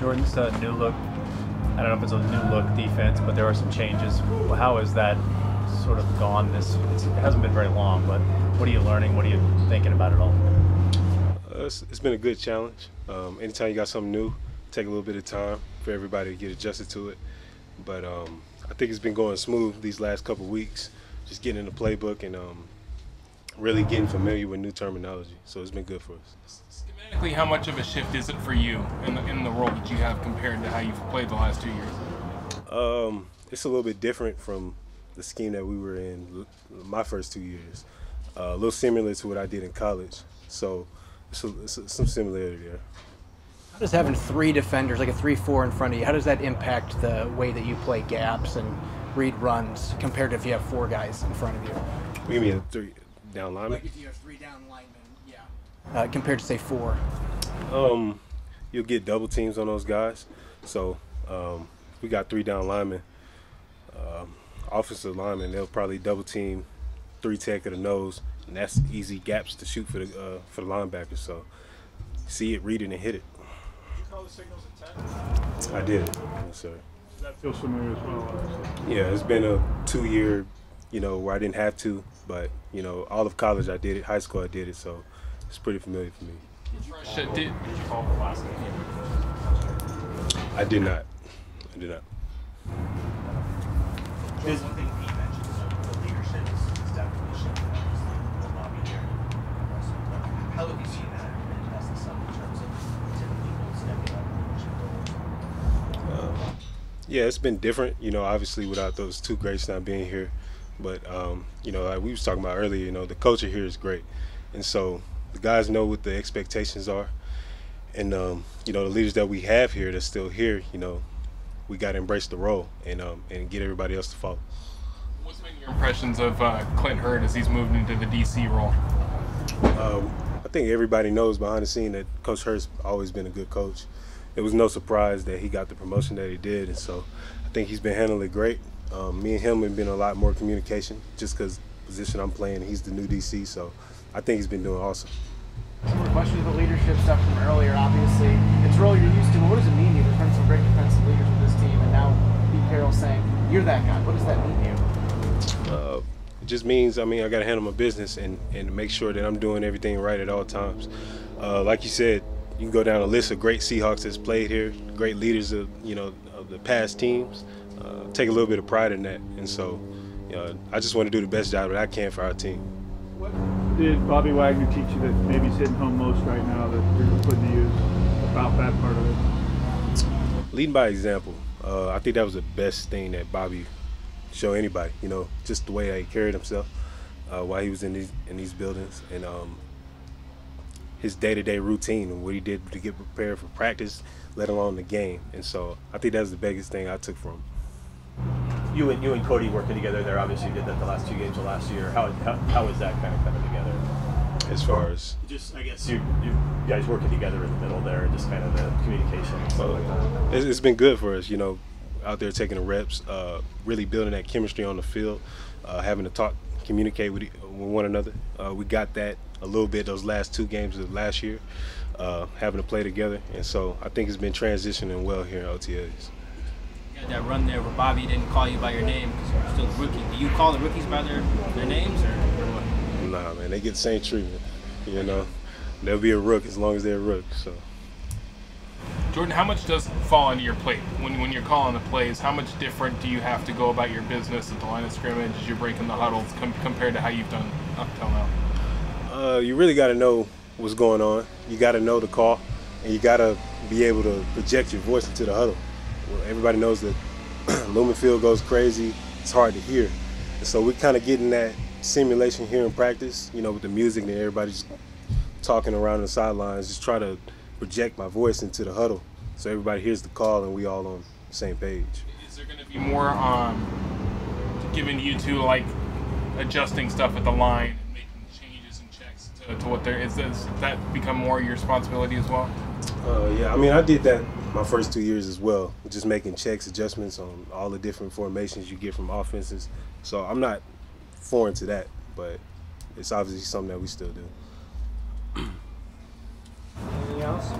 Jordyn, this is a new look. I don't know if it's a new look defense, but there are some changes. How has that sort of gone? It hasn't been very long, but what are you learning? What are you thinking about it all? It's been a good challenge. Anytime you got something new, take a little bit of time for everybody to get adjusted to it. But I think it's been going smooth these last couple weeks, just getting in the playbook and really getting familiar with new terminology. So it's been good for us. Schematically, how much of a shift is it for you in the role that you have compared to how you've played the last 2 years? It's a little bit different from the scheme that we were in my first 2 years. A little similar to what I did in college. So it's some similarity there. How does having 3 defenders, like a 3-4 in front of you, how does that impact the way that you play gaps and read runs compared to if you have 4 guys in front of you? You mean 3 down linemen? Like if you have 3 down linemen, yeah. Compared to say 4. You'll get double teams on those guys. So we got 3 down linemen. Offensive linemen, they'll probably double team 3 tech of the nose, and that's easy gaps to shoot for the linebackers. So see it, read it, and hit it. Did you call the signals at 10? I did, yes, sir. That feels familiar as well, obviously. Yeah, it's been a 2-year, where I didn't have to, but all of college I did it, high school I did it, so it's pretty familiar for me. Did you call the last game? I did not. There's one thing he mentioned, the leadership is definitely shifting the lobby here. How have you seen that as the sub in terms of different people stepping up? Yeah, it's been different, obviously without those 2 greats not being here. But, like we was talking about earlier, the culture here is great. And so the guys know what the expectations are. And, the leaders that we have here that's still here, we got to embrace the role and get everybody else to follow. What's been your impressions of Clint Hurtt as he's moved into the DC role? I think everybody knows behind the scene that Coach Hurt's always been a good coach. It was no surprise that he got the promotion that he did, and so I think he's been handling it great. Me and him have been a lot more communication just because the position I'm playing, he's the new DC, so I think he's been doing awesome. Some more questions about leadership stuff from earlier, obviously. It's a role you're used to, but what does it mean to you? There's been some great defensive leaders with this team, and now Pete Carroll's saying, you're that guy. What does that mean to you? It just means, I got to handle my business and make sure that I'm doing everything right at all times. Like you said, you can go down a list of great Seahawks that's played here, great leaders of, of the past teams. Take a little bit of pride in that, and so I just want to do the best job that I can for our team. What did Bobby Wagner teach you that maybe is hitting home most right now that you're putting to use about that part of it? Leading by example. I think that was the best thing that Bobby showed anybody. Just the way that he carried himself while he was in these buildings, and his day-to-day routine and what he did to get prepared for practice, let alone the game. And so I think that's the biggest thing I took from him. You and Cody working together there, obviously you did that the last 2 games of last year. How is that kind of coming together? As far as? Just, I guess, you guys working together in the middle there, and just kind of the communication and stuff like that. It's been good for us, out there taking the reps, really building that chemistry on the field, having to talk, communicate with one another. We got that a little bit those last 2 games of last year, having to play together, and so I think it's been transitioning well here in OTAs. You had that run there where Bobby didn't call you by your name because you were still a rookie. Do you call the rookies by their names or what? Nah, man, they get the same treatment. They'll be a rook as long as they're a rook. So. Jordyn, how much does fall into your plate when you're calling the plays? How much different do you have to go about your business at the line of scrimmage as you're breaking the huddles compared to how you've done up till now? You really got to know what's going on. You got to know the call, and you got to be able to project your voice into the huddle. Well, everybody knows that Lumen Field goes crazy. It's hard to hear. And so we're kind of getting that simulation here in practice, with the music and everybody's talking around the sidelines, just try to project my voice into the huddle so everybody hears the call and we all on the same page. Is there going to be more giving you to like adjusting stuff at the line and making changes and checks to what there is? Does that become more your responsibility as well? Yeah, I did that my first 2 years as well, just making checks, adjustments on all the different formations you get from offenses. So I'm not foreign to that, but it's obviously something that we still do. Anything else?